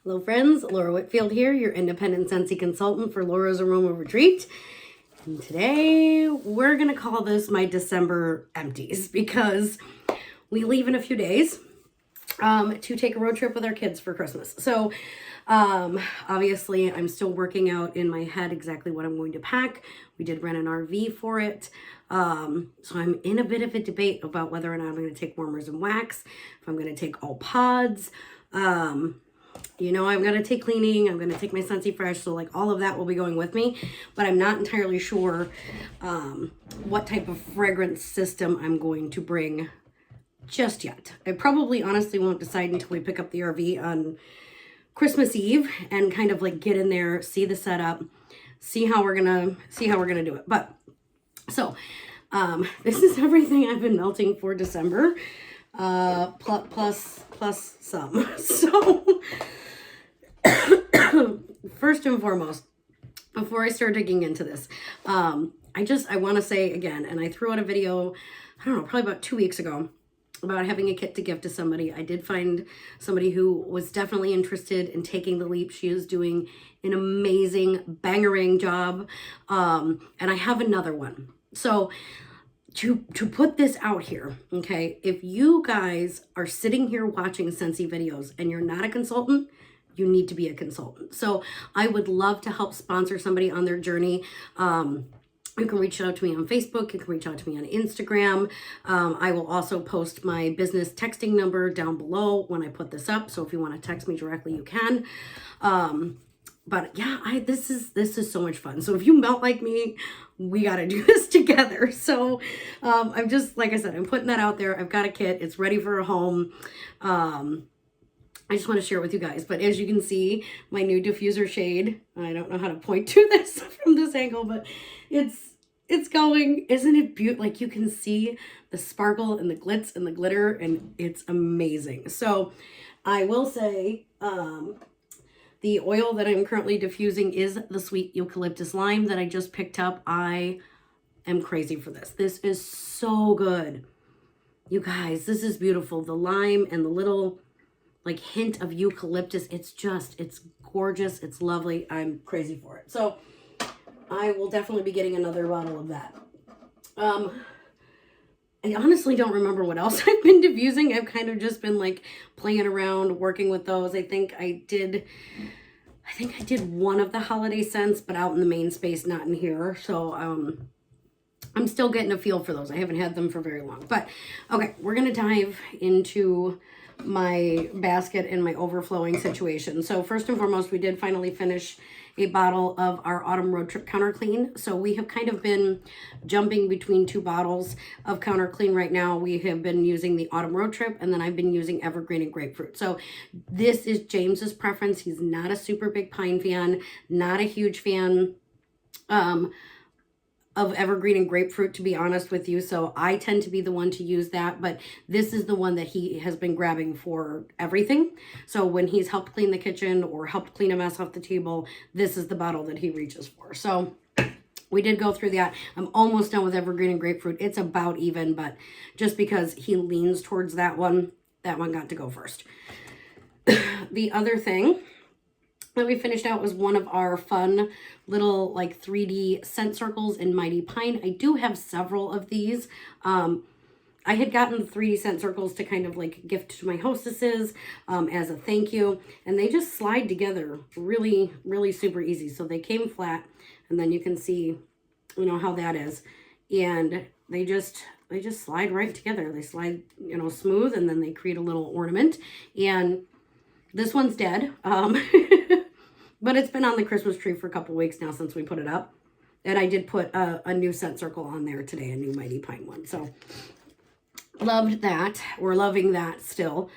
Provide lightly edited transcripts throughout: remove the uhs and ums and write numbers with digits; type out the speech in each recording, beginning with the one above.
Hello friends, Laura Whitfield here, your independent Scentsy consultant for Laura's Aroma Retreat. And today we're going to call this my December empties because we leave in a few days to take a road trip with our kids for Christmas. So obviously I'm still working out in my head exactly what I'm going to pack. We did rent an RV for it. So I'm in a bit of a debate about whether or not I'm going to take warmers and wax, if I'm going to take all pods. You know, I'm going to take cleaning, I'm going to take my Scentsy Fresh, so like all of that will be going with me, but I'm not entirely sure what type of fragrance system I'm going to bring just yet. I probably honestly won't decide until we pick up the RV on Christmas Eve and kind of like get in there, see the setup, see how we're gonna do it. But so this is everything I've been melting for December, plus some. So first and foremost, before I start digging into this, I want to say again, and I threw out a video, I don't know, probably about 2 weeks ago, about having a kit to give to somebody. I did find somebody who was definitely interested in taking the leap. She is doing an amazing bangerang job. And I have another one. So to put this out here, okay, if you guys are sitting here watching Scentsy videos and you're not a consultant, you need to be a consultant. So I would love to help sponsor somebody on their journey. You can reach out to me on Facebook. You can reach out to me on Instagram. I will also post my business texting number down below when I put this up. So if you want to text me directly, you can. But yeah, this is so much fun. So if you melt like me, we got to do this together. So I'm just, like I said, I'm putting that out there. I've got a kit. It's ready for a home. I just want to share it with you guys. But as you can see, my new diffuser shade, I don't know how to point to this from this angle, but it's going. Isn't it beautiful? Like you can see the sparkle and the glitz and the glitter, and it's amazing. So I will say the oil that I'm currently diffusing is the sweet eucalyptus lime that I just picked up. I am crazy for this. This is so good. You guys, this is beautiful. The lime and the little like hint of eucalyptus. It's gorgeous. It's lovely. I'm crazy for it. So I will definitely be getting another bottle of that. I honestly don't remember what else I've been diffusing. I've kind of just been like playing around, working with those. I think I did one of the holiday scents, but out in the main space, not in here. So I'm still getting a feel for those. I haven't had them for very long. But okay, we're going to dive into my basket and my overflowing situation. So first and foremost, we did finally finish a bottle of our autumn road trip counter clean. So we have kind of been jumping between two bottles of counter clean right now. We have been using the autumn road trip, and then I've been using evergreen and grapefruit. So this is James's preference. He's not a super big pine fan, not a huge fan of evergreen and grapefruit, to be honest with you. So I tend to be the one to use that, but this is the one that he has been grabbing for everything. So when he's helped clean the kitchen or helped clean a mess off the table, this is the bottle that he reaches for. So we did go through that. I'm almost done with evergreen and grapefruit. It's about even, but just because he leans towards that one got to go first. The other thing that we finished out was one of our fun little like 3D scent circles in Mighty Pine. I do have several of these. I had gotten the 3D scent circles to kind of like gift to my hostesses as a thank you. And they just slide together really, really super easy. So they came flat, and then you can see, you know, how that is. And they just slide right together. They slide, you know, smooth, and then they create a little ornament. And this one's dead. But it's been on the Christmas tree for a couple weeks now since we put it up. And I did put a new scent circle on there today, a new Mighty Pine one. So loved that. We're loving that still.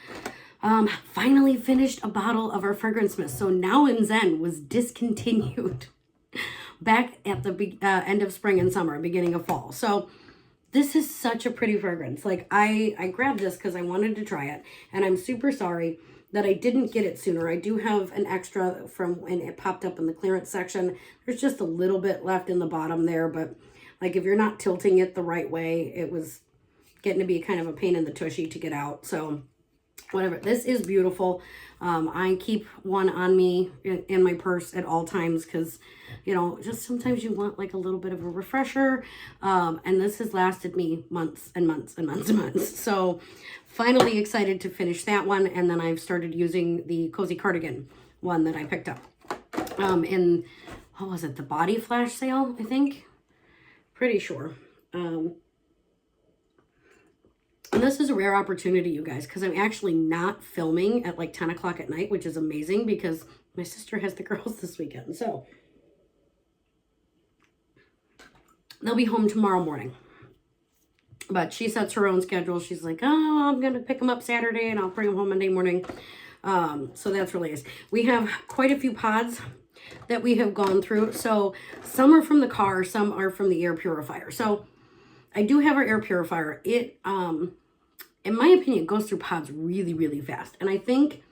Finally finished a bottle of our fragrance mist. So Now and Zen was discontinued back at the end of spring and summer, beginning of fall. So this is such a pretty fragrance. Like I grabbed this because I wanted to try it, and I'm super sorry that I didn't get it sooner. I do have an extra from when it popped up in the clearance section. There's just a little bit left in the bottom there, but like if you're not tilting it the right way, it was getting to be kind of a pain in the tushy to get out. So whatever. This is beautiful. I keep one on me in my purse at all times because, you know, just sometimes you want like a little bit of a refresher. And this has lasted me months and months and months and months. So finally excited to finish that one. And then I've started using the Cozy Cardigan one that I picked up in, what was it, the Body Flash sale, I think? Pretty sure. And this is a rare opportunity, you guys, because I'm actually not filming at like 10 o'clock at night, which is amazing because my sister has the girls this weekend. So they'll be home tomorrow morning. But she sets her own schedule. She's like, oh, I'm going to pick them up Saturday and I'll bring them home Monday morning. So that's really nice. We have quite a few pods that we have gone through. So some are from the car, some are from the air purifier. So I do have our air purifier. It, in my opinion, goes through pods really, really fast. And I think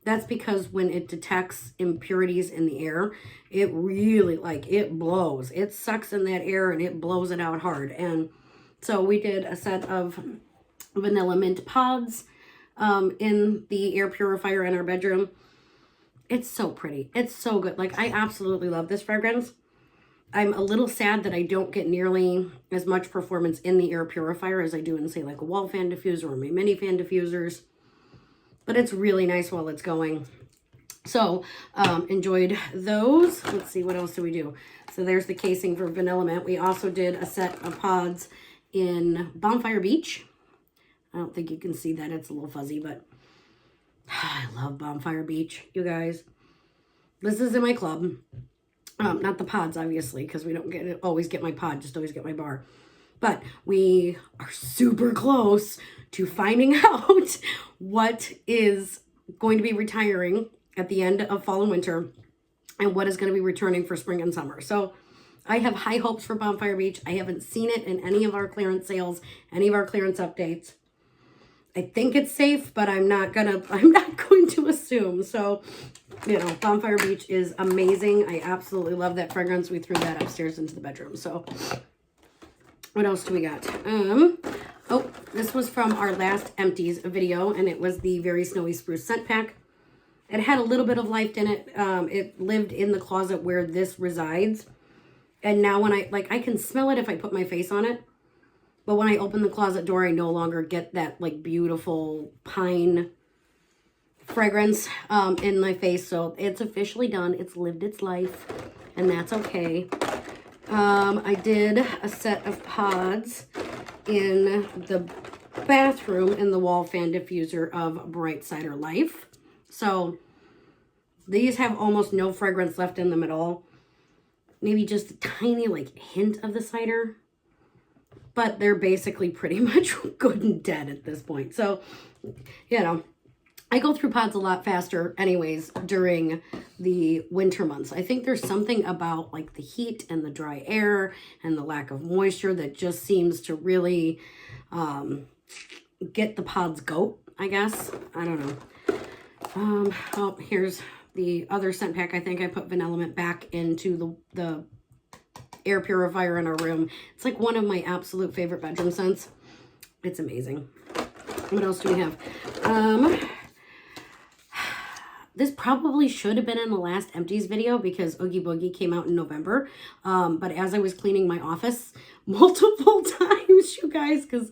that's because when it detects impurities in the air, it really, like, it blows. It sucks in that air and it blows it out hard. And so we did a set of vanilla mint pods in the air purifier in our bedroom. It's so pretty. It's so good. Like, I absolutely love this fragrance. I'm a little sad that I don't get nearly as much performance in the air purifier as I do in, say, like a wall fan diffuser or my mini fan diffusers. But it's really nice while it's going. So, enjoyed those. Let's see, what else do we do? So there's the casing for Vanilla Mint. We also did a set of pods in Bonfire Beach. I don't think you can see that. It's a little fuzzy, but I love Bonfire Beach, you guys. This is in my club. Not the pods, obviously, because we don't always get my pod, just always get my bar. But we are super close to finding out what is going to be retiring at the end of fall and winter and what is going to be returning for spring and summer. So I have high hopes for Bonfire Beach. I haven't seen it in any of our clearance sales, any of our clearance updates. I think it's safe, but I'm not going to assume. So, you know, Bonfire Beach is amazing. I absolutely love that fragrance. We threw that upstairs into the bedroom. So what else do we got? Oh, this was from our last Empties video, and it was the Very Snowy Spruce Scent Pack. It had a little bit of life in it. It lived in the closet where this resides. And now when I can smell it if I put my face on it. But when I open the closet door, I no longer get that like beautiful pine fragrance in my face. So it's officially done. It's lived its life, and that's okay. I did a set of pods in the bathroom in the wall fan diffuser of Bright Cider Life. So these have almost no fragrance left in them at all. Maybe just a tiny like hint of the cider. But they're basically pretty much good and dead at this point. So, you know, I go through pods a lot faster anyways during the winter months. I think there's something about like the heat and the dry air and the lack of moisture that just seems to really get the pods goat, I guess. I don't know. Oh, here's the other scent pack. I think I put Vanilla Mint back into the air purifier in our room. It's like one of my absolute favorite bedroom scents. It's amazing. What else do we have? This probably should have been in the last Empties video because Oogie Boogie came out in November. But as I was cleaning my office multiple times, you guys, because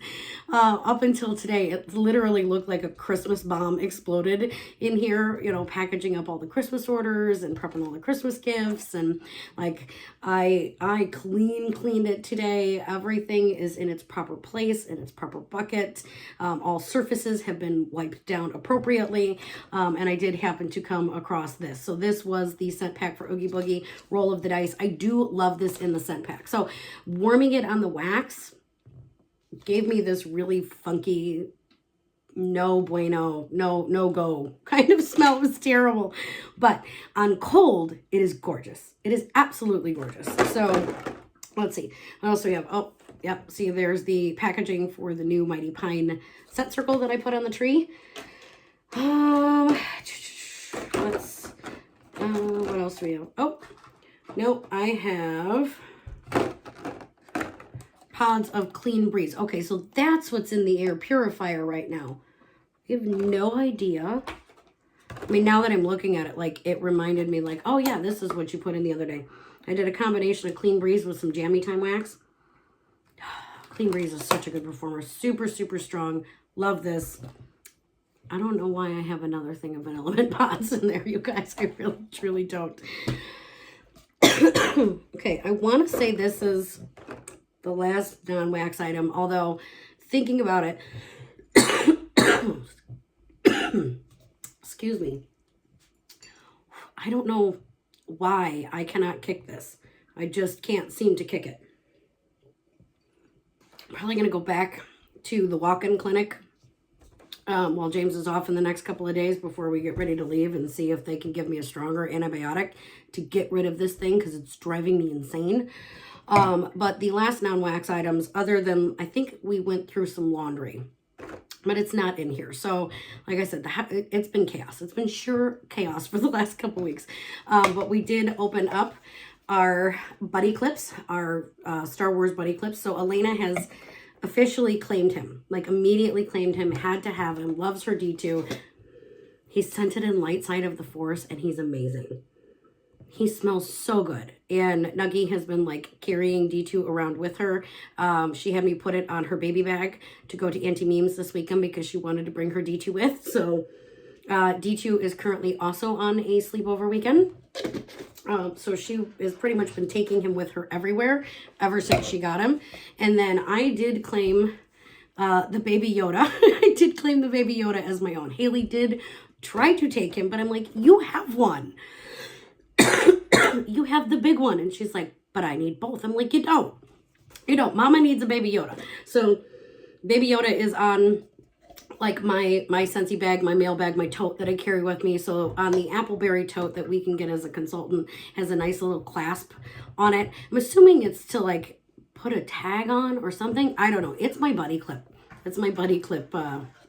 up until today, it literally looked like a Christmas bomb exploded in here, you know, packaging up all the Christmas orders and prepping all the Christmas gifts. And like, I cleaned it today. Everything is in its proper place, in its proper bucket. All surfaces have been wiped down appropriately. And I did happen to come across this. So this was the scent pack for Oogie Boogie, Roll of the Dice. I do love this in the scent pack. So warming it on the wax gave me this really funky, no bueno, no go kind of smell. It was terrible. But on cold, it is gorgeous. It is absolutely gorgeous. So let's see. What else do we have? Oh, yep. See, there's the packaging for the new Mighty Pine scent circle that I put on the tree. What else do we have? Oh, no, I have pods of Clean Breeze. Okay, so that's what's in the air purifier right now. You have no idea. I mean, now that I'm looking at it, like, it reminded me, like, oh yeah, this is what you put in the other day. I did a combination of Clean Breeze with some Jammy Time wax. Clean Breeze is such a good performer. Super, super strong. Love this. I don't know why I have another thing of Vanilla Mint Pots in there, you guys. I really, truly don't. Okay, I want to say this is the last non-wax item, although thinking about it, excuse me, I don't know why I cannot kick this. I just can't seem to kick it. I'm probably going to go back to the walk-in clinic while James is off in the next couple of days before we get ready to leave and see if they can give me a stronger antibiotic to get rid of this thing because it's driving me insane. But the last non-wax items, other than, I think we went through some laundry, but it's not in here. So like I said, it's been chaos. It's been sure chaos for the last couple weeks. But we did open up our buddy clips, our Star Wars buddy clips. So Elena has officially claimed him, like immediately claimed him, had to have him, loves her D2. He's scented in Light Side of the Force and he's amazing. He smells so good. And Nuggie has been like carrying D2 around with her. She had me put it on her baby bag to go to Auntie Memes this weekend because she wanted to bring her D2 with. So D2 is currently also on a sleepover weekend. So she has pretty much been taking him with her everywhere ever since she got him. And then I did claim the Baby Yoda. I did claim the Baby Yoda as my own. Haley did try to take him, but I'm like, you have one. You have the big one. And she's like, but I need both. I'm like, you don't. You don't. Mama needs a Baby Yoda. So Baby Yoda is on like my Scentsy bag, my mail bag, my tote that I carry with me. So on the Appleberry tote that we can get as a consultant has a nice little clasp on it. I'm assuming it's to like put a tag on or something. I don't know. It's my buddy clip. It's my buddy clip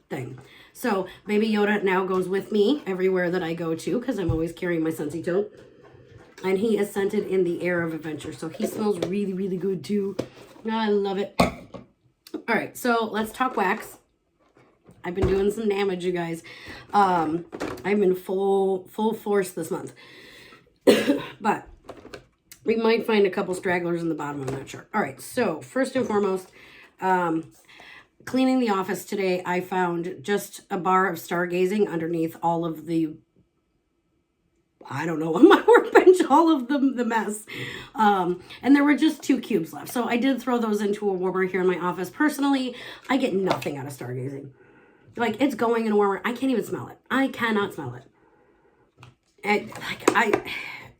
thing. So Baby Yoda now goes with me everywhere that I go to because I'm always carrying my Scentsy tote. And he is scented in the air of adventure. So he smells really, really good too. I love it. All right, so let's talk wax. I've been doing some damage, you guys. I'm in full force this month. But we might find a couple stragglers in the bottom. I'm not sure. All right, so first and foremost, cleaning the office today, I found just a bar of stargazing underneath all of the, I don't know, on my workbench, all of the mess. And there were just 2 cubes left. So I did throw those into a warmer here in my office. Personally, I get nothing out of stargazing. Like, it's going in a warmer. I can't even smell it. I cannot smell it. And like,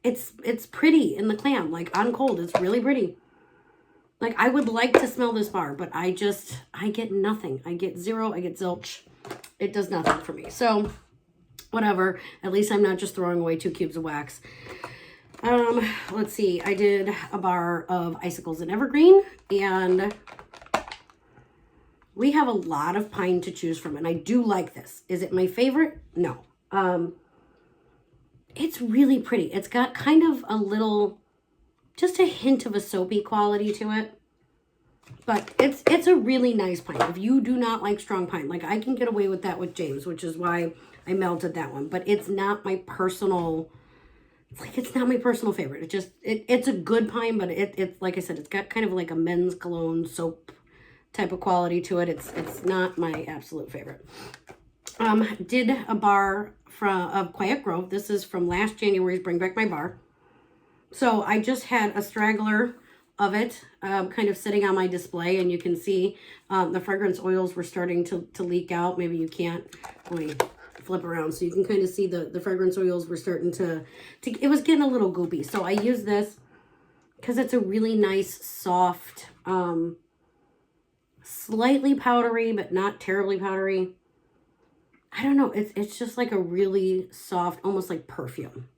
it's pretty in the clam. Like, on cold, it's really pretty. Like, I would like to smell this bar, but I get nothing. I get zero. I get zilch. It does nothing for me. So whatever. At least I'm not just throwing away 2 cubes of wax. Let's see. I did a bar of icicles and evergreen, and we have a lot of pine to choose from, and I do like this. Is it my favorite? No. It's really pretty. It's got kind of a little, just a hint of a soapy quality to it. But it's a really nice pine. If you do not like strong pine, like I can get away with that with James, which is why I melted that one. But it's not my personal, it's not my personal favorite. It's a good pine, but it's like I said, it's got kind of like a men's cologne soap type of quality to it. It's not my absolute favorite. Did a bar of Quiet Grove. This is from last January's Bring Back My Bar. So I just had a straggler of it kind of sitting on my display, and you can see the fragrance oils were starting to leak out. Maybe you can't. Let me flip around so you can kind of see the fragrance oils were starting to it was getting a little goopy. So I use this because it's a really nice, soft, slightly powdery, but not terribly powdery. I don't know. It's just like a really soft, almost like perfume,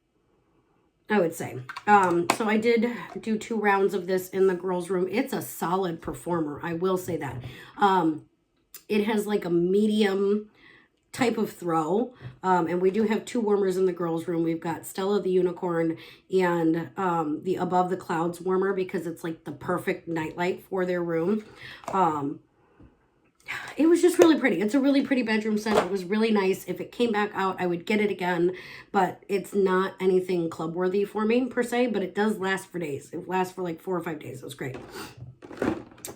I would say. So I did do 2 rounds of this in the girls' room. It's a solid performer. I will say that. It has like a medium type of throw. And we do have 2 warmers in the girls' room. We've got Stella the Unicorn and the Above the Clouds warmer because it's like the perfect nightlight for their room. it was just really pretty. It's a really pretty bedroom scent. It was really nice. If it came back out, I would get it again, but it's not anything club worthy for me per se, but it does last for days. It lasts for like 4 or 5 days. It was great.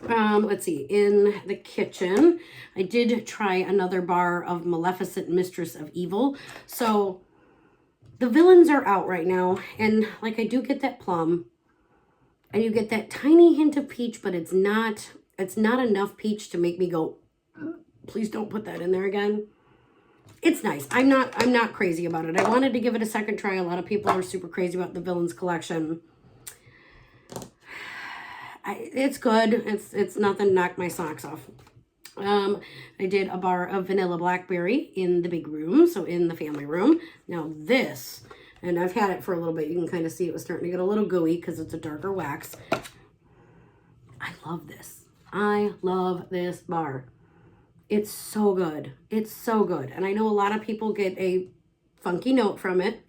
Let's see, in the kitchen, I did try another bar of Maleficent Mistress of Evil. So the villains are out right now, and like I do get that plum, and you get that tiny hint of peach, but it's not enough peach to make me go, please don't put that in there again. It's nice. I'm not crazy about it. I wanted to give it a second try. A lot of people are super crazy about the Villains collection. It's good. It's nothing to knock my socks off. I did a bar of Vanilla Blackberry in the big room, so in the family room. Now this, and I've had it for a little bit. You can kind of see it was starting to get a little gooey because it's a darker wax. I love this. I love this bar. It's so good. It's so good. And I know a lot of people get a funky note from it.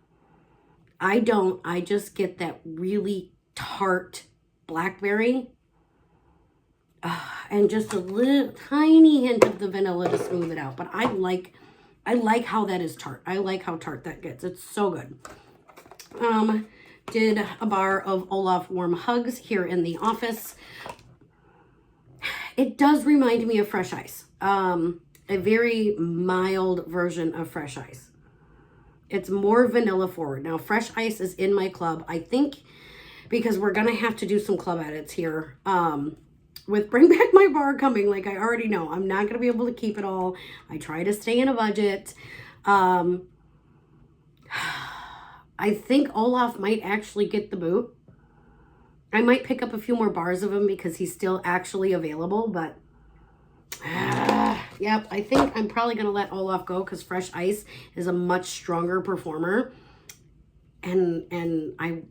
I don't. I just get that really tart blackberry. And just a little tiny hint of the vanilla to smooth it out. But I like how that is tart. I like how tart that gets. It's so good. Did a bar of Olaf Warm Hugs here in the office. It does remind me of Fresh Ice. A very mild version of Fresh Ice. It's more vanilla forward. Now, Fresh Ice is in my club. I think because we're going to have to do some club edits here. With Bring Back My Bar coming, like I already know, I'm not going to be able to keep it all. I try to stay in a budget. I think Olaf might actually get the boot. I might pick up a few more bars of him because he's still actually available, but yep, I think I'm probably going to let Olaf go because Fresh Ice is a much stronger performer. And I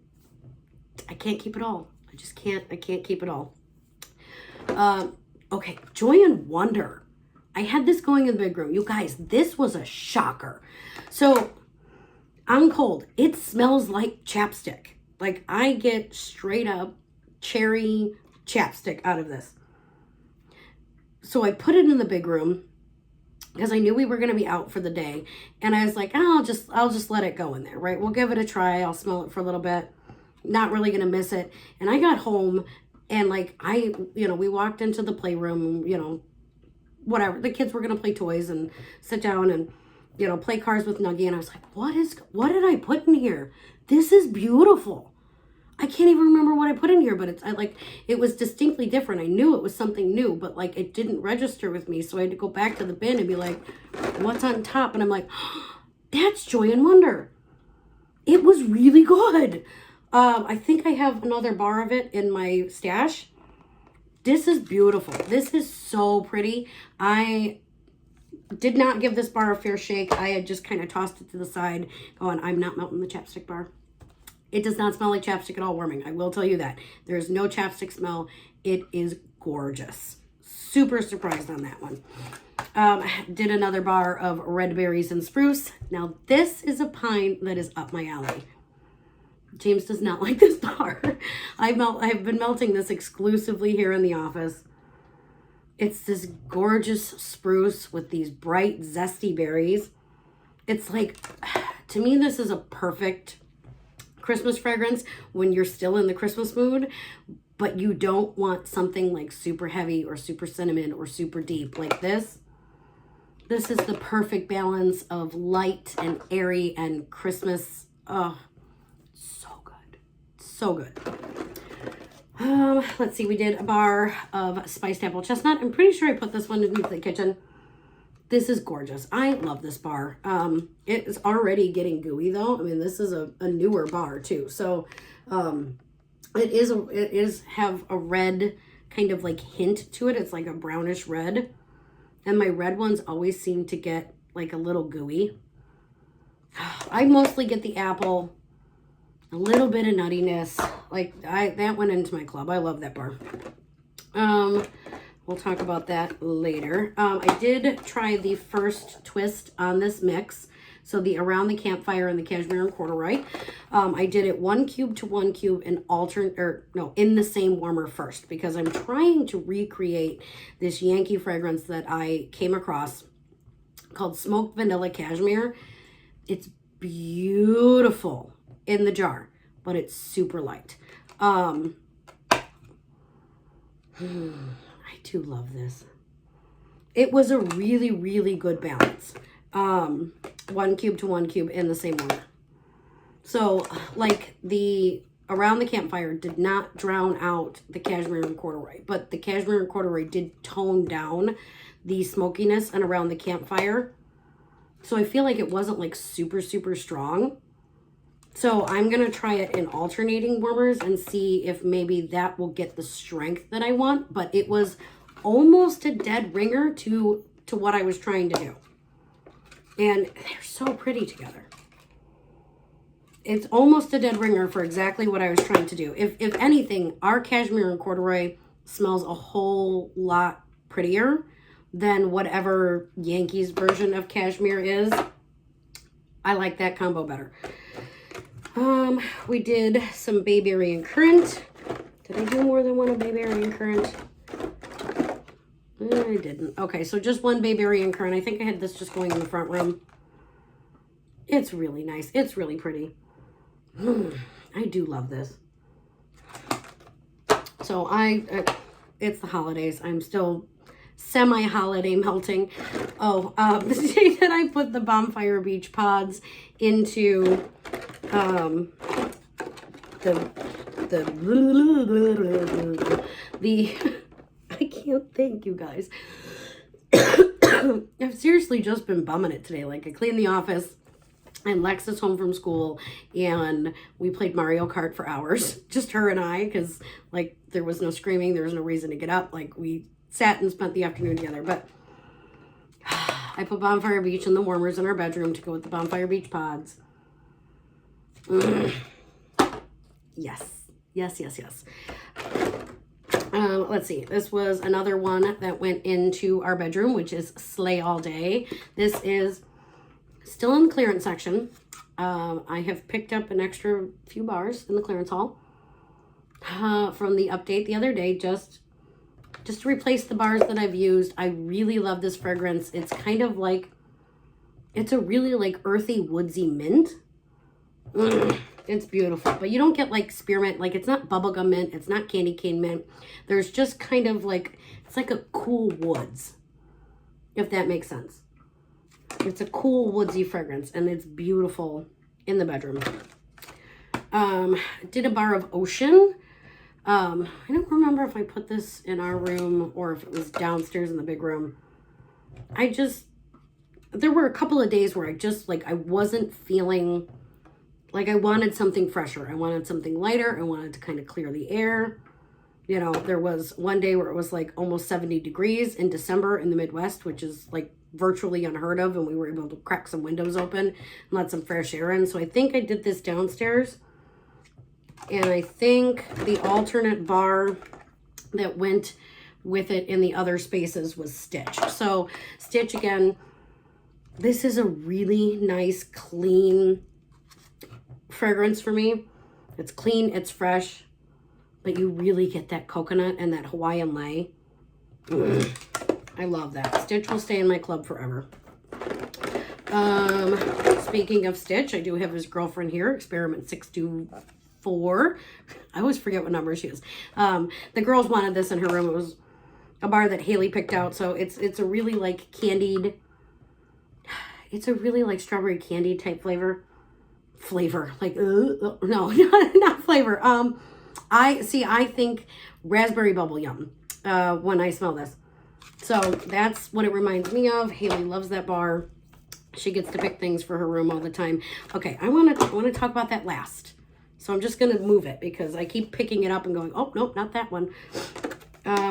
can't keep it all. I just can't. I can't keep it all. Okay, Joy and Wonder. I had this going in the big room. You guys, this was a shocker. So, on cold, it smells like chapstick. Like, I get straight up cherry chapstick out of this. So, I put it in the big room because I knew we were going to be out for the day. And I was like, oh, I'll just let it go in there, right? We'll give it a try. I'll smell it for a little bit. Not really going to miss it. And I got home and like we walked into the playroom, whatever. The kids were going to play toys and sit down and, play cars with Nuggie. And I was like, what did I put in here? This is beautiful. I can't even remember what I put in here, but it was distinctly different. I knew it was something new, but like it didn't register with me. So I had to go back to the bin and be like, what's on top? And I'm like, oh, that's Joy and Wonder. It was really good. I think I have another bar of it in my stash. This is beautiful. This is so pretty. I did not give this bar a fair shake. I had just kind of tossed it to the side going, I'm not melting the chapstick bar. It does not smell like chapstick at all warming. I will tell you that. There's no chapstick smell. It is gorgeous. Super surprised on that one. Did another bar of red berries and spruce. Now this is a pine that is up my alley. James does not like this bar. I've been melting this exclusively here in the office. It's this gorgeous spruce with these bright, zesty berries. It's like, to me, this is a perfect Christmas fragrance when you're still in the Christmas mood, but you don't want something like super heavy or super cinnamon or super deep like this. This is the perfect balance of light and airy and Christmas. Oh, so good. Let's see. We did a bar of spiced apple chestnut. I'm pretty sure I put this one into the kitchen. This is gorgeous. I love this bar. It is already getting gooey though. I mean, this is a newer bar too. So, it is have a red kind of like hint to it. It's like a brownish red. And my red ones always seem to get like a little gooey. I mostly get the apple. A little bit of nuttiness. That went into my club. I love that bar. We'll talk about that later. I did try the first twist on this mix. So the Around the Campfire and the Cashmere and Corduroy. I did it 1 cube to 1 cube in in the same warmer first, because I'm trying to recreate this Yankee fragrance that I came across called Smoked Vanilla Cashmere. It's beautiful in the jar, but it's super light. I do love this. It was a really, really good balance. 1 cube to 1 cube in the same order. So, like, the Around the Campfire did not drown out the Cashmere and Corduroy, but the Cashmere and Corduroy did tone down the smokiness and Around the Campfire. So I feel like it wasn't like super, super strong. So I'm going to try it in alternating warmers and see if maybe that will get the strength that I want. But it was almost a dead ringer to what I was trying to do. And they're so pretty together. It's almost a dead ringer for exactly what I was trying to do. If anything, our Cashmere and Corduroy smells a whole lot prettier than whatever Yankees version of Cashmere is. I like that combo better. We did some Bayberry and Currant. Did I do more than one of Bayberry and Currant? I didn't. Okay, so just one Bayberry and Currant. I think I had this just going in the front room. It's really nice. It's really pretty. I do love this. So it's the holidays. I'm still semi-holiday melting. Oh, the day that I put the Bonfire Beach pods into I can't think, you guys. I've seriously just been bumming it today. Like, I cleaned the office and Lex is home from school and we played Mario Kart for hours, just her and I, because like there was no screaming, there was no reason to get up. Like, we sat and spent the afternoon together. But I put Bonfire Beach in the warmers in our bedroom to go with the Bonfire Beach pods. Yes. Let's see. This was another one that went into our bedroom, which is Slay All Day. This is still in the clearance section. I have picked up an extra few bars in the clearance haul from the update the other day, just to replace the bars that I've used. I really love this fragrance. It's kind of like, it's a really like earthy, woodsy mint. It's beautiful, but you don't get like spearmint. Like, it's not bubblegum mint, it's not candy cane mint. There's just kind of like, it's like a cool woods, if that makes sense. It's a cool woodsy fragrance, and it's beautiful in the bedroom. Did a bar of Ocean. I don't remember if I put this in our room or if it was downstairs in the big room. There were a couple of days where I wasn't feeling like I wanted something fresher. I wanted something lighter. I wanted to kind of clear the air. You know, there was one day where it was like almost 70 degrees in December in the Midwest, which is like virtually unheard of. And we were able to crack some windows open and let some fresh air in. So I think I did this downstairs. And I think the alternate bar that went with it in the other spaces was Stitch. So Stitch, again, this is a really nice, clean fragrance for me. It's clean, it's fresh, but you really get that coconut and that Hawaiian lei. I love that. Stitch will stay in my club forever. Speaking of Stitch, I do have his girlfriend here, Experiment 624. I always forget what number she is. The girls wanted this in her room. It was a bar that Haley picked out, so it's a really like candied, it's a really like strawberry candy type flavor. Like, no, not flavor. I think raspberry bubble yum when I smell this. So that's what it reminds me of. Haley loves that bar. She gets to pick things for her room all the time. Okay, I want to talk about that last. So I'm just going to move it because I keep picking it up and going, oh, nope, not that one.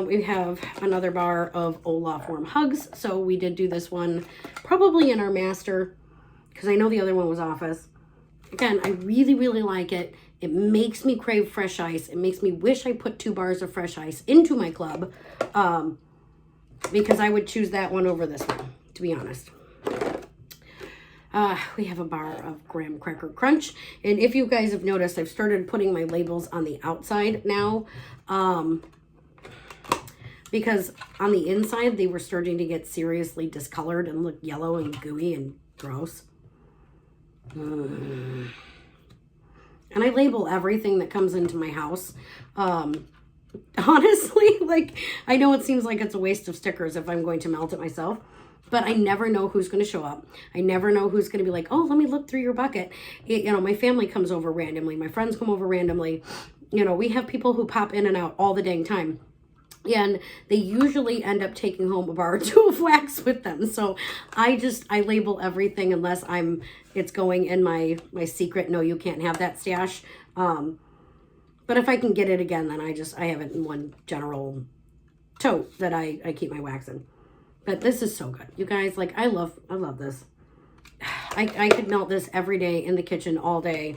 We have another bar of Olaf Warm Hugs. So we did do this one probably in our master because I know the other one was office. Again, I really, really like it. It makes me crave fresh ice. It makes me wish I put 2 bars of fresh ice into my club because I would choose that one over this one, to be honest. We have a bar of graham cracker crunch. And if you guys have noticed, I've started putting my labels on the outside now. Because on the inside, they were starting to get seriously discolored and look yellow and gooey and gross. And I label everything that comes into my house. Honestly, like, I know it seems like it's a waste of stickers if I'm going to melt it myself, but I never know who's going to show up. I never know who's going to be like, oh, let me look through your bucket. You know, my family comes over randomly. My friends come over randomly. You know, we have people who pop in and out all the dang time. And they usually end up taking home a bar or two of wax with them. So I label everything unless it's going in my secret, no, you can't have that stash. But if I can get it again, then I have it in one general tote that I keep my wax in. But this is so good. You guys, like, I love this. I could melt this every day in the kitchen all day.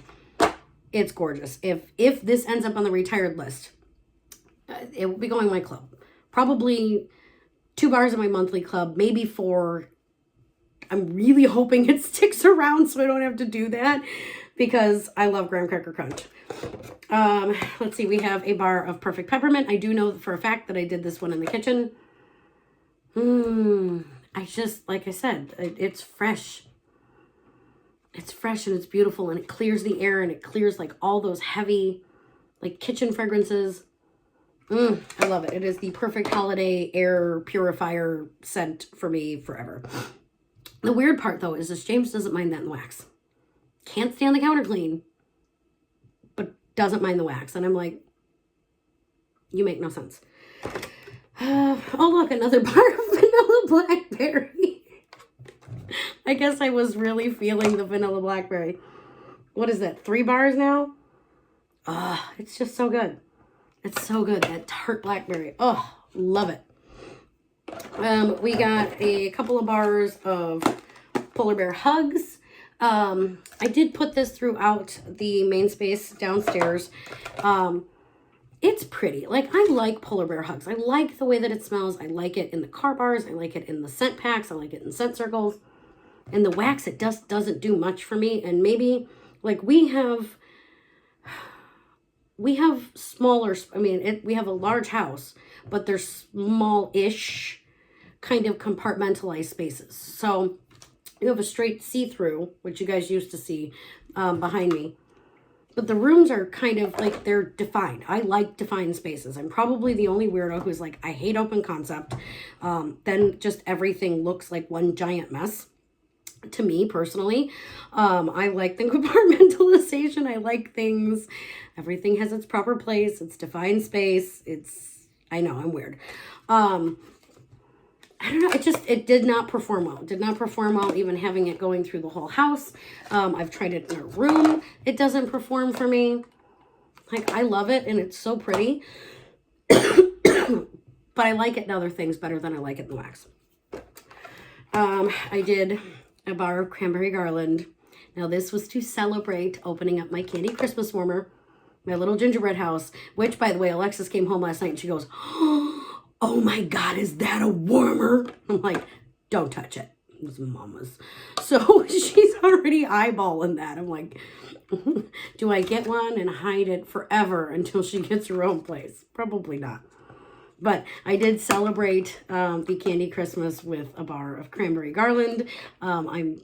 It's gorgeous. If this ends up on the retired list, it will be going to my club. Probably 2 bars in my monthly club, maybe 4. I'm really hoping it sticks around so I don't have to do that because I love graham cracker crunch. Let's see. We have a bar of perfect peppermint. I do know for a fact that I did this one in the kitchen. I just, like I said, it's fresh. It's fresh and it's beautiful and it clears the air and it clears like all those heavy like kitchen fragrances. I love it. It is the perfect holiday air purifier scent for me forever. The weird part, though, is this James doesn't mind that in wax. Can't stand the counter clean, but doesn't mind the wax. And I'm like, you make no sense. Oh, look, another bar of vanilla blackberry. I guess I was really feeling the vanilla blackberry. What is that, 3 bars now? It's just so good. It's so good, that tart blackberry. Oh, love it. We got a couple of bars of Polar Bear Hugs. I did put this throughout the main space downstairs. It's pretty. Like, I like Polar Bear Hugs. I like the way that it smells. I like it in the car bars. I like it in the scent packs. I like it in scent circles. And the wax, it just doesn't do much for me. And maybe, like, we have smaller, we have a large house, but they're small-ish kind of compartmentalized spaces. So you have a straight see-through, which you guys used to see behind me. But the rooms are kind of like, they're defined. I like defined spaces. I'm probably the only weirdo who's like, I hate open concept. Then just everything looks like one giant mess. To me personally, I like the compartmentalization. I like things. Everything has its proper place. It's defined space. I know I'm weird. I don't know. It did not perform well. It did not perform well even having it going through the whole house. I've tried it in a room. It doesn't perform for me. Like, I love it and it's so pretty. But I like it in other things better than I like it in the wax. I did a bar of cranberry garland. Now this was to celebrate opening up my candy Christmas warmer, my little gingerbread house, which, by the way, Alexis came home last night and she goes, oh my God, is that a warmer? I'm like, don't touch it. It's mama's. So she's already eyeballing that. I'm like, do I get one and hide it forever until she gets her own place? Probably not. But I did celebrate the candy Christmas with a bar of cranberry garland. I'm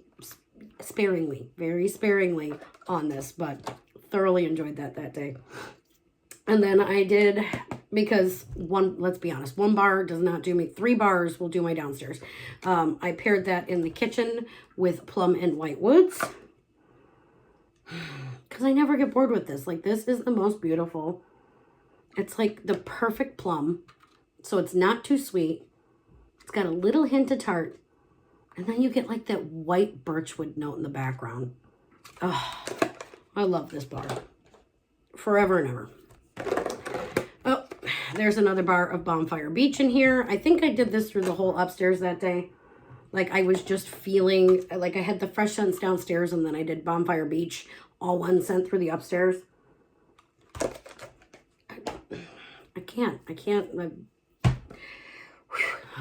sparingly, very sparingly on this, but thoroughly enjoyed that day. And then I did, because let's be honest, 1 bar does not do me. 3 bars will do my downstairs. I paired that in the kitchen with plum and white woods. Because I never get bored with this. Like, this is the most beautiful. It's like the perfect plum. So it's not too sweet. It's got a little hint of tart. And then you get like that white birchwood note in the background. Oh, I love this bar. Forever and ever. Oh, there's another bar of Bonfire Beach in here. I think I did this through the whole upstairs that day. Like, I was just feeling, like, I had the fresh scents downstairs and then I did Bonfire Beach, all one scent through the upstairs. I can't.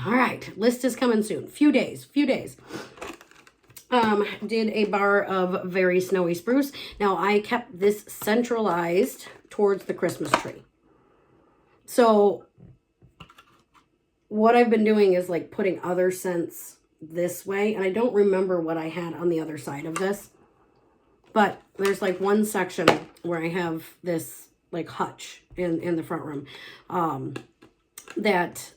All right, list is coming soon. Few days. Did a bar of Very Snowy Spruce. Now, I kept this centralized towards the Christmas tree. So, what I've been doing is like putting other scents this way. And I don't remember what I had on the other side of this. But there's like one section where I have this like hutch in the front room that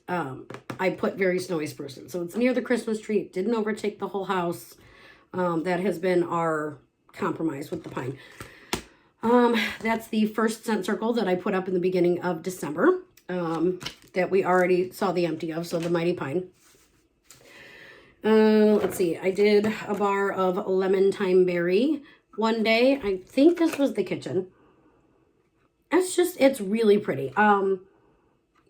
I put Very Snowy Spruce in. So it's near the Christmas tree. It didn't overtake the whole house. That has been our compromise with the pine. That's the first scent circle that I put up in the beginning of December that we already saw the empty of, so the Mighty Pine. Let's see, I did a bar of Lemon Thyme Berry one day. I think this was the kitchen. It's really pretty.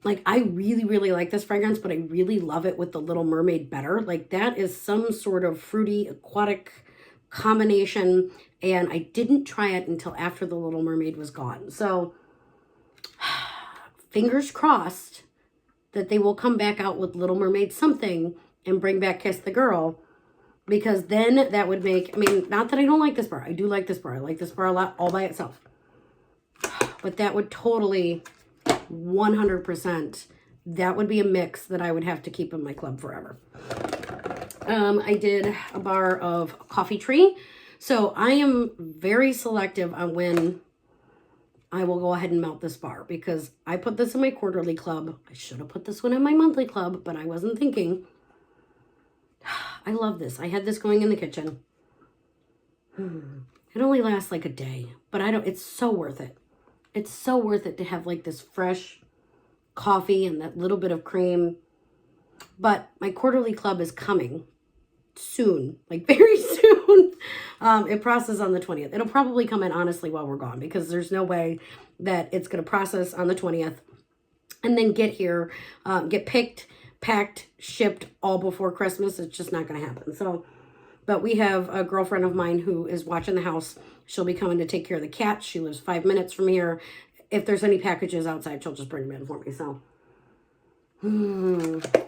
Like, I really, really like this fragrance, but I really love it with the Little Mermaid better. Like, that is some sort of fruity, aquatic combination, and I didn't try it until after the Little Mermaid was gone. So, fingers crossed that they will come back out with Little Mermaid something and bring back Kiss the Girl, because then that would make, I mean, not that I don't like this bar. I do like this bar. I like this bar a lot all by itself. But that would totally... 100%, that would be a mix that I would have to keep in my club forever. I did a bar of Coffee Tree. So I am very selective on when I will go ahead and melt this bar, because I put this in my quarterly club. I should have put this one in my monthly club, but I wasn't thinking. I love this. I had this going in the kitchen. It only lasts like a day, but it's so worth it. It's so worth it to have like this fresh coffee and that little bit of cream. But my quarterly club is coming soon, like very soon. It processes on the 20th. It'll probably come in, honestly, while we're gone, because there's no way that it's going to process on the 20th and then get here, get picked, packed, shipped all before Christmas. It's just not going to happen. So, but we have a girlfriend of mine who is watching the house. She'll be coming to take care of the cats. She lives 5 minutes from here. If there's any packages outside, she'll just bring them in for me. So,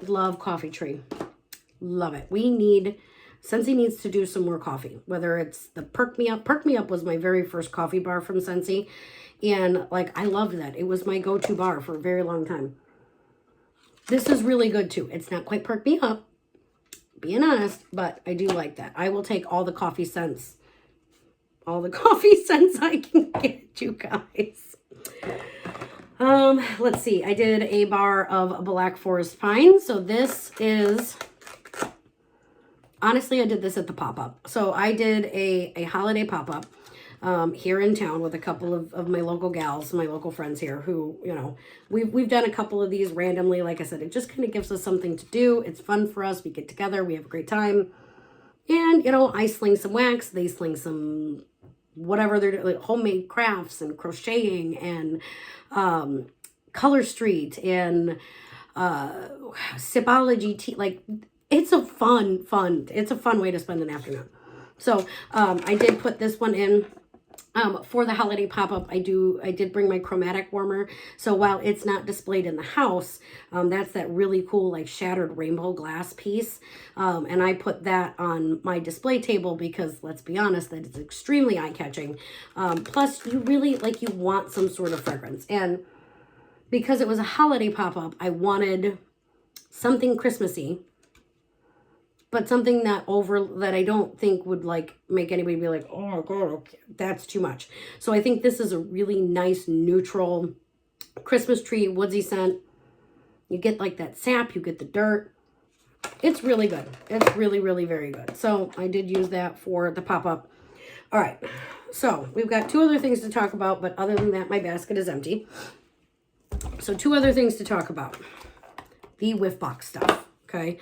love Coffee Tree. Love it. Scentsy needs to do some more coffee. Whether it's the Perk Me Up. Perk Me Up was my very first coffee bar from Scentsy. And, like, I loved that. It was my go-to bar for a very long time. This is really good, too. It's not quite Perk Me Up, being honest, but I do like that. I will take all the coffee scents I can get, you guys. Let's see. I did a bar of Black Forest Pine. So this is, honestly, I did this at the pop-up. So I did a holiday pop-up here in town with a couple of my local gals, my local friends here who, you know, we've done a couple of these randomly. Like I said, it just kind of gives us something to do. It's fun for us. We get together. We have a great time. And, you know, I sling some wax. They sling some whatever they're doing, like homemade crafts and crocheting and Color Street and Sipology tea. Like, it's a fun way to spend an afternoon. So I did put this one in for the holiday pop-up. I did bring my chromatic warmer. So while it's not displayed in the house, that's that really cool like shattered rainbow glass piece. And I put that on my display table because, let's be honest, that is extremely eye-catching. Plus, you really, like, you want some sort of fragrance. And because it was a holiday pop-up, I wanted something Christmassy, but something that I don't think would like make anybody be like, oh my God, that's too much. So I think this is a really nice, neutral Christmas tree, woodsy scent. You get like that sap, you get the dirt. It's really good. It's really, really very good. So I did use that for the pop-up. All right. So we've got two other things to talk about, but other than that, my basket is empty. So two other things to talk about. The Whiff box stuff. Okay.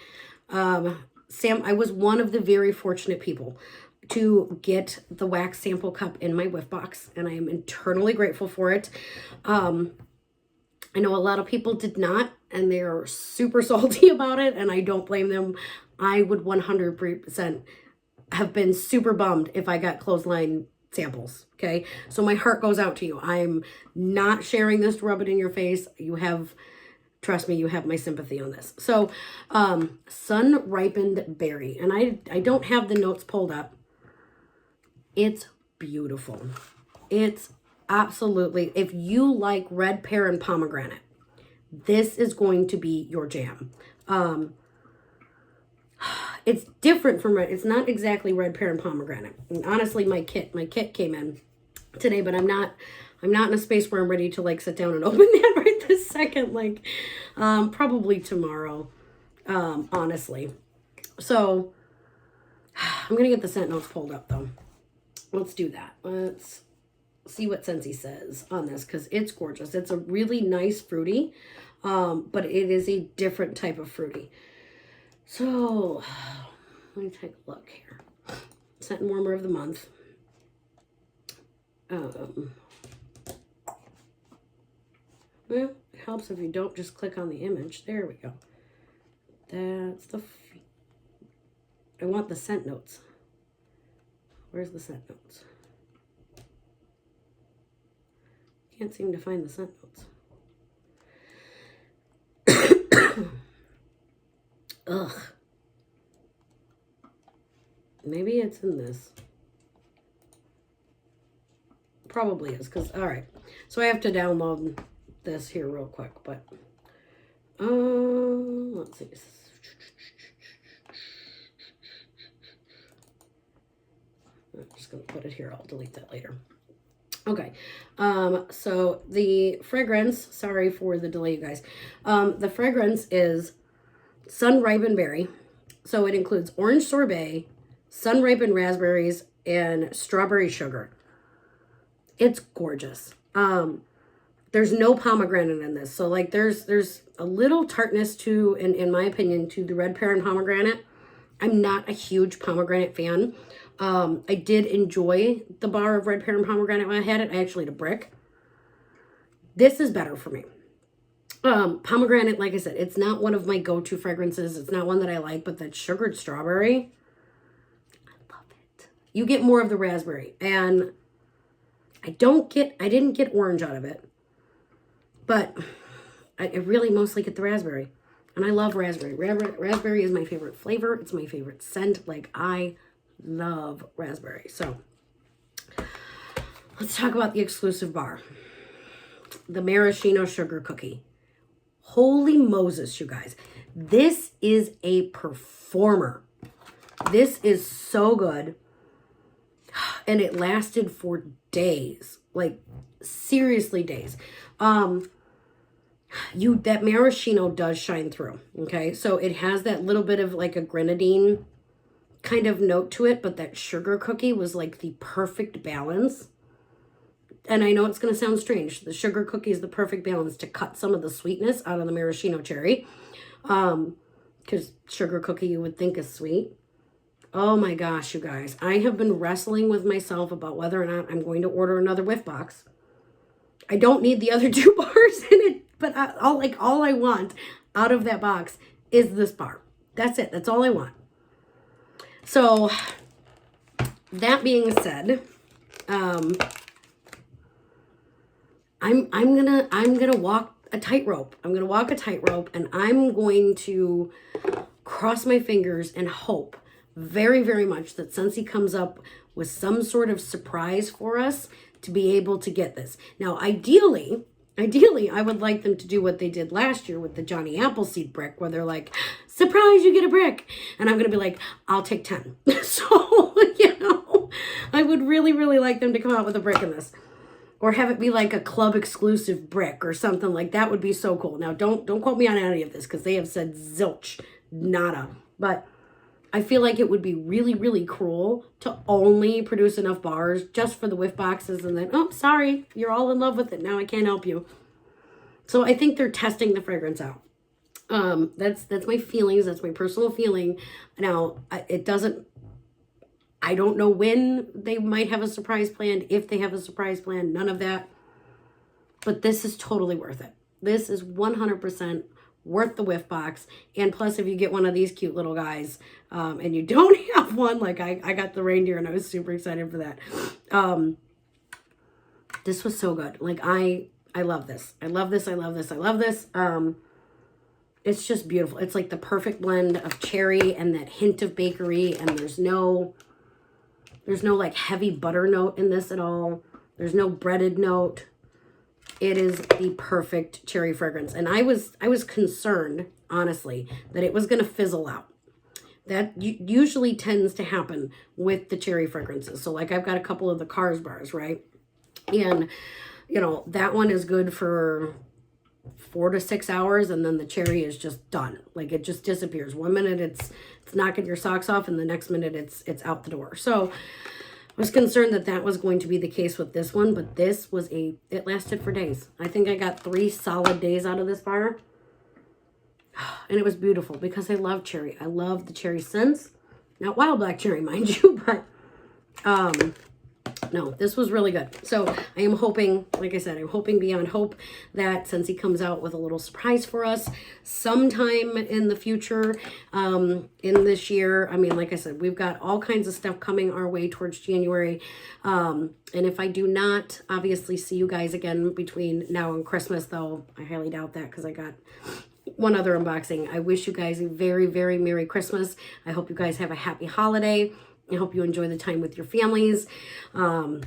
Sam, I was one of the very fortunate people to get the wax sample cup in my Whiff box, and I am eternally grateful for it. I know a lot of people did not, and they're super salty about it, and I don't blame them. I would 100% have been super bummed if I got clothesline samples, okay? So my heart goes out to you. I'm not sharing this to rub it in your face. You have trust me, you have my sympathy on this. So, sun ripened berry, and I don't have the notes pulled up. It's beautiful. It's absolutely, if you like red pear and pomegranate, this is going to be your jam. It's different from red. It's not exactly red pear and pomegranate. And honestly, my kit came in today, but I'm not in a space where I'm ready to like sit down and open that right this second. Like, probably tomorrow, honestly. So I'm gonna get the scent notes pulled up though. Let's do that. Let's see what Scentsy says on this, because it's gorgeous. It's a really nice fruity, but it is a different type of fruity. So let me take a look here. Scent and warmer of the month. Well, it helps if you don't just click on the image. There we go. That's the... I want the scent notes. Where's the scent notes? Can't seem to find the scent notes. Ugh. Maybe it's in this. Probably is, because, all right. So I have to download this here real quick, but, let's see. I'm just going to put it here. I'll delete that later. Okay. So the fragrance, sorry for the delay, you guys. The fragrance is sun ripened berry. So it includes orange sorbet, sun ripened raspberries, and strawberry sugar. It's gorgeous. There's no pomegranate in this. So like there's a little tartness to, in my opinion, to the red pear and pomegranate. I'm not a huge pomegranate fan. I did enjoy the bar of red pear and pomegranate when I had it. I actually had a brick. This is better for me. Pomegranate, like I said, it's not one of my go-to fragrances. It's not one that I like, but that sugared strawberry, I love it. You get more of the raspberry, and I didn't get orange out of it, but I really mostly get the raspberry, and I love raspberry. Raspberry is my favorite flavor. It's my favorite scent. Like, I love raspberry. So let's talk about the exclusive bar, the maraschino sugar cookie. Holy Moses, you guys. This is a performer. This is so good. And it lasted for days. Like, seriously days. That maraschino does shine through. Okay. So it has that little bit of like a grenadine kind of note to it, but that sugar cookie was like the perfect balance. And I know it's going to sound strange. The sugar cookie is the perfect balance to cut some of the sweetness out of the maraschino cherry. Because sugar cookie you would think is sweet. Oh my gosh, you guys. I have been wrestling with myself about whether or not I'm going to order another Whiff box. I don't need the other 2 bars in it, but all I want out of that box is this bar. That's it. That's all I want. So, that being said, I'm gonna walk a tightrope. I'm gonna walk a tightrope, and I'm going to cross my fingers and hope very, very much that Scentsy comes up with some sort of surprise for us to be able to get this. Now, ideally, I would like them to do what they did last year with the Johnny Appleseed brick, where they're like, surprise, you get a brick. And I'm going to be like, I'll take 10. So, I would really, really like them to come out with a brick in this. Or have it be like a club exclusive brick or something like that would be so cool. Now, don't quote me on any of this, because they have said zilch, nada. But I feel like it would be really, really cruel to only produce enough bars just for the Whiff boxes and then, oh, sorry, you're all in love with it. Now I can't help you. So I think they're testing the fragrance out. That's my feelings. That's my personal feeling. Now, I don't know when they might have a surprise planned, if they have a surprise plan, none of that. But this is totally worth it. This is 100% worth the Whiff box. And plus, if you get one of these cute little guys, and you don't have one, like I got the reindeer and I was super excited for that. This was so good. Like, I love this. I love this. I love this. I love this. It's just beautiful. It's like the perfect blend of cherry and that hint of bakery, and there's no like heavy butter note in this at all. There's no breaded note. It is the perfect cherry fragrance. And I was concerned, honestly, that it was going to fizzle out. That usually tends to happen with the cherry fragrances. So like I've got a couple of the Cars bars, right? And, you know, that one is good for 4 to 6 hours, and then the cherry is just done. Like it just disappears. 1 minute it's knocking your socks off, and the next minute it's out the door. So I was concerned that that was going to be the case with this one, but this was it lasted for days. I think I got 3 solid days out of this bar. And it was beautiful because I love cherry. I love the cherry scents. Not wild black cherry, mind you, but no, this was really good. So I am hoping, like I said, I'm hoping beyond hope that Scentsy comes out with a little surprise for us sometime in the future, in this year. I mean, like I said, we've got all kinds of stuff coming our way towards January. And if I do not obviously see you guys again between now and Christmas, though I highly doubt that because I got one other unboxing. I wish you guys a very, very Merry Christmas. I hope you guys have a happy holiday. I hope you enjoy the time with your families. And,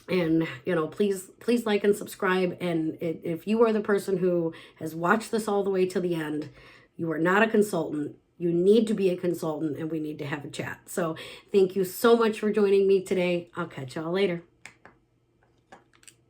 you know, please like and subscribe. And if you are the person who has watched this all the way to the end, you are not a consultant. You need to be a consultant, and we need to have a chat. So thank you so much for joining me today. I'll catch y'all later.